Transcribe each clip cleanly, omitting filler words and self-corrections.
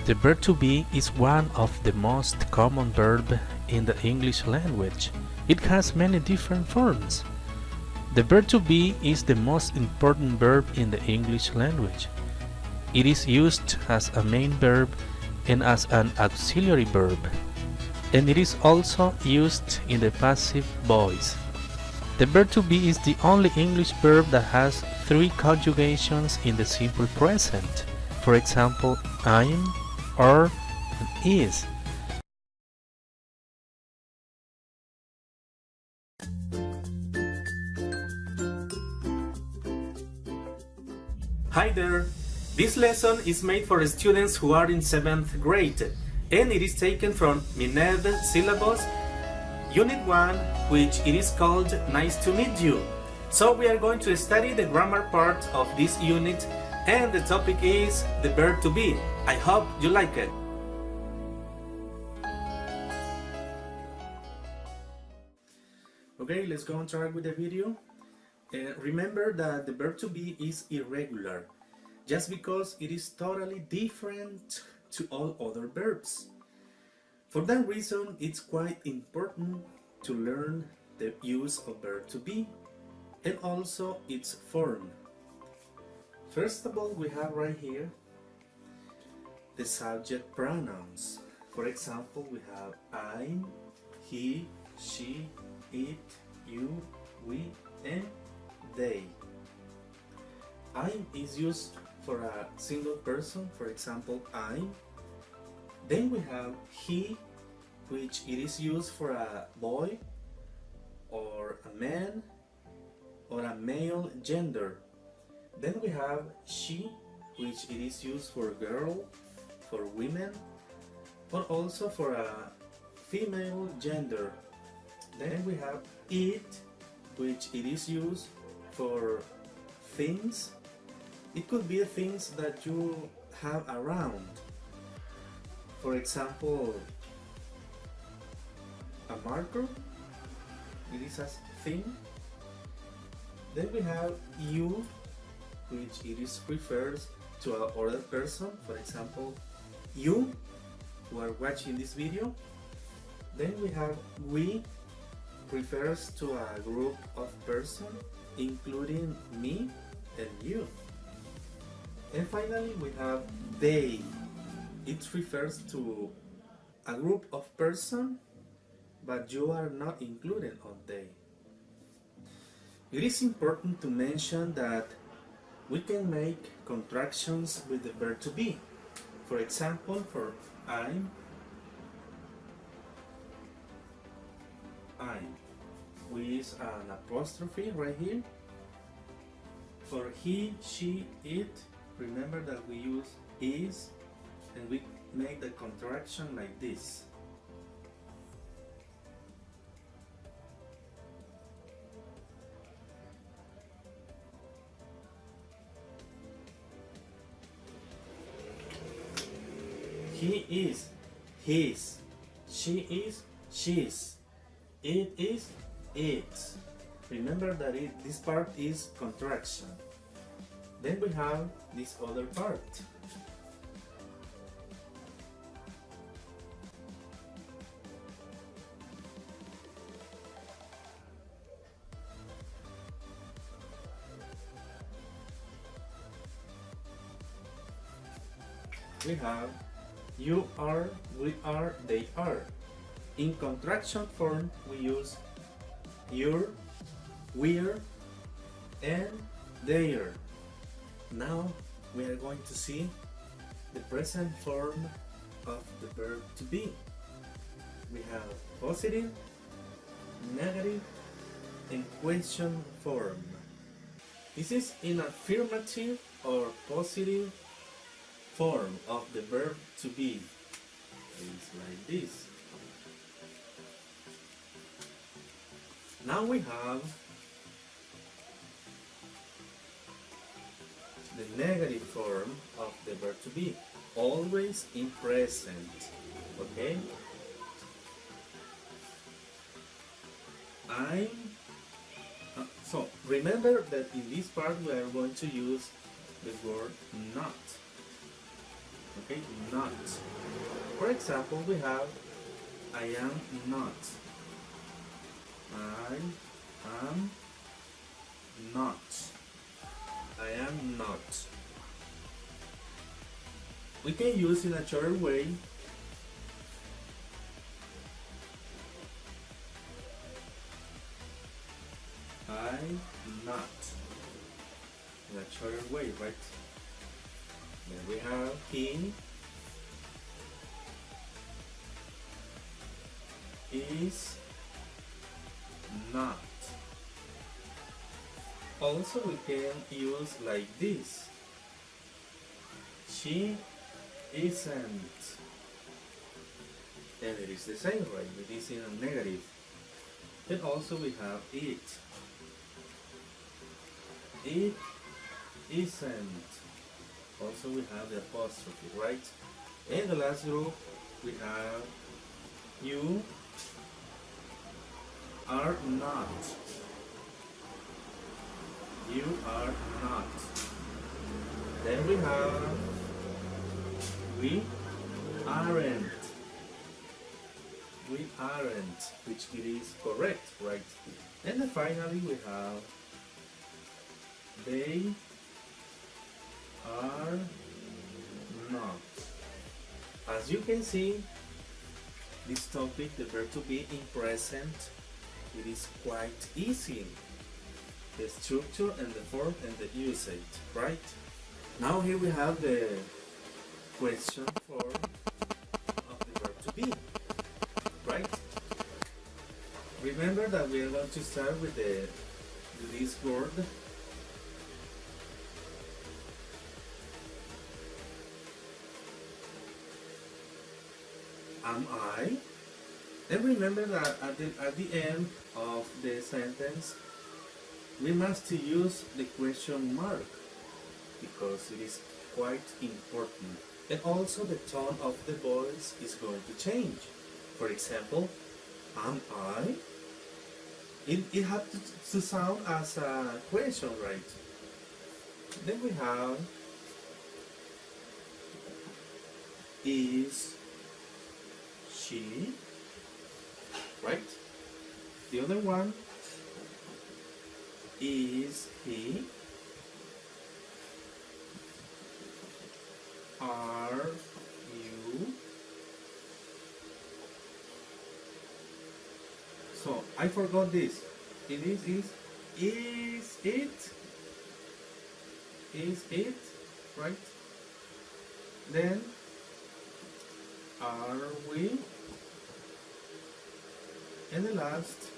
The verb to be is one of the most common verbs in the English language. It has many different forms. The verb to be is the most important verb in the English language. It is used as a main verb and as an auxiliary verb, and it is also used in the passive voice. The verb to be is the only English verb that has 3 conjugations in the simple present. For example, I'm, are, and is. Hi there! This lesson is made for students who are in 7th grade, and it is taken from Minev syllabus Unit 1, which it is called Nice to Meet You. So we are going to study the grammar part of this unit, and the topic is the verb to be. I hope you like it. Okay, let's go on track with the video. Remember that the verb to be is irregular, just because it is totally different to all other verbs. For that reason, it's quite important to learn the use of verb to be and also its form. First of all, we have right here the subject pronouns. For example, we have I'm, he, she, it, you, we, and they. I'm is used for a single person, for example, I'm. Then we have he, which it is used for a boy or a man or a male gender. Then we have she, which it is used for girl, for women, or also for a female gender. Then we have it, which it is used for things. It could be things that you have around. For example, a marker, it is a thing. Then we have you, which it is refers to another person. For example, you who are watching this video. Then we have we, refers to a group of persons, including me and you. And finally, we have they. It refers to a group of persons, but you are not included on they. It is important to mention that we can make contractions with the verb to be. For example, for I'm, with an apostrophe right here. For he, she, it, remember that we use is, and we make the contraction like this. He is his, she is she's, it is its. Remember that this part is contraction. Then we have this other part. We have you are, we are, they are. In contraction form, we use your, we're, and their. Now we are going to see the present form of the verb to be. We have positive, negative, and question form. This is in affirmative or positive form of the verb to be. It's like this. Now we have the negative form of the verb to be, always in present. Okay? So remember that in this part we are going to use the word not. Okay, not. For example, we have I am not. I am not. I am not. We can use in a shorter way. I'm not. In a shorter way, right? Then we have he is not. Also, we can use like this. She isn't. And it is the same, right? It is in a negative. Then also we have it. It isn't. Also we have the apostrophe, right? And the last group we have you are not. You are not. Then we have we aren't. We aren't, which it is correct, right? And then finally we have they are not. As you can see, this topic, the verb to be in present, it is quite easy. The structure and the form and the usage, right? Now here we have the question form of the verb to be, right? Remember that we are going to start with this word. Am I? And remember that at the end of the sentence, we must use the question mark because it is quite important. And also the tone of the voice is going to change. For example, am I? It has to sound as a question, right? Then we have is she, right? The other one is he, are you? So I forgot this. It is it, right? Then are we? And the last,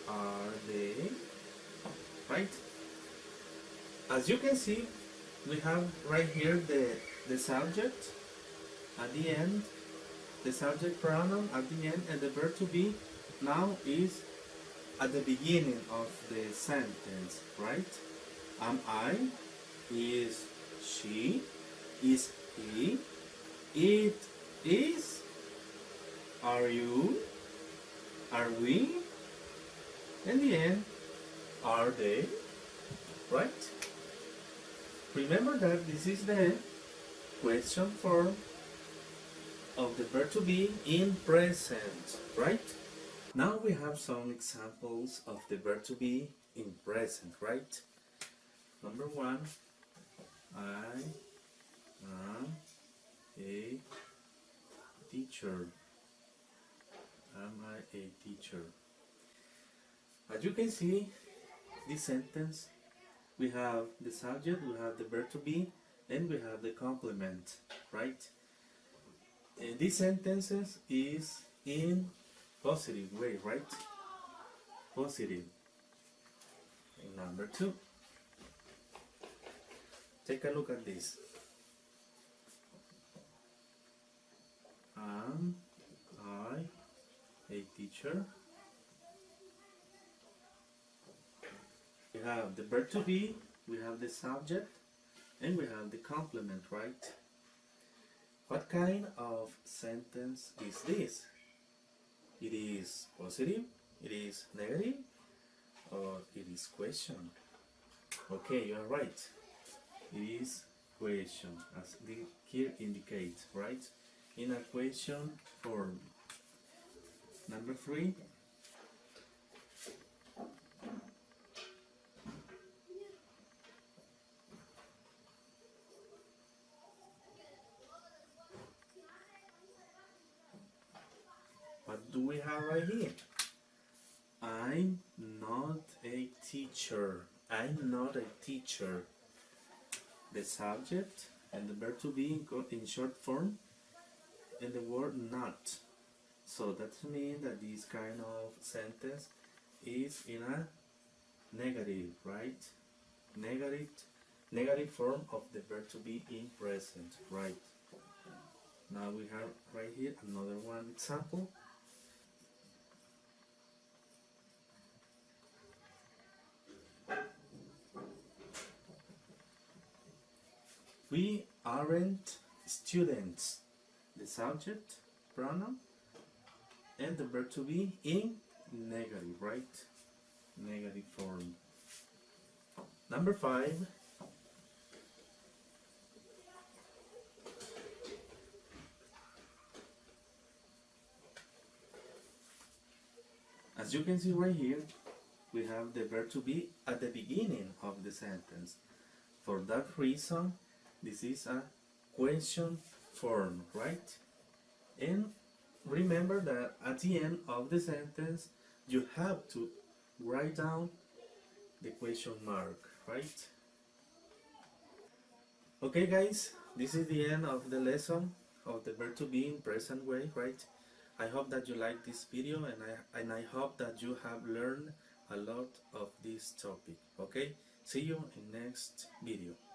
are they? Right? As you can see, we have right here the subject at the end, the subject pronoun at the end, and the verb to be now is at the beginning of the sentence, right? Am I? Is she? Is he? It is? Are you? Are we? In the end, are they? Right? Remember that this is the question form of the verb to be in present, right? Now we have some examples of the verb to be in present, right? Number one, I am a teacher. Am I a teacher? As you can see, this sentence, we have the subject, we have the verb to be, and we have the complement, right? And these sentences is in positive way, right? Positive. And number two, take a look at this. Am I a teacher? We have the verb to be, we have the subject, and we have the complement, right? What kind of sentence is this? It is positive, it is negative, or it is question? Okay, you are right. It is question, as the here indicates, right? In a question form. Number 3. What do we have right here? I'm not a teacher. I'm not a teacher. The subject and the verb to be in short form and the word not. So that means that this kind of sentence is in a negative, right? Negative form of the verb to be in present, right? Now we have right here another one example. We aren't students. The subject, pronoun, and the verb to be in negative, right? Negative form. Number 5. As you can see right here, we have the verb to be at the beginning of the sentence. For that reason, this is a question form, right? And remember that at the end of the sentence, you have to write down the question mark, right? Okay guys, this is the end of the lesson of the verb to be in present way, right? I hope that you like this video, and I hope that you have learned a lot of this topic. Okay, see you in next video.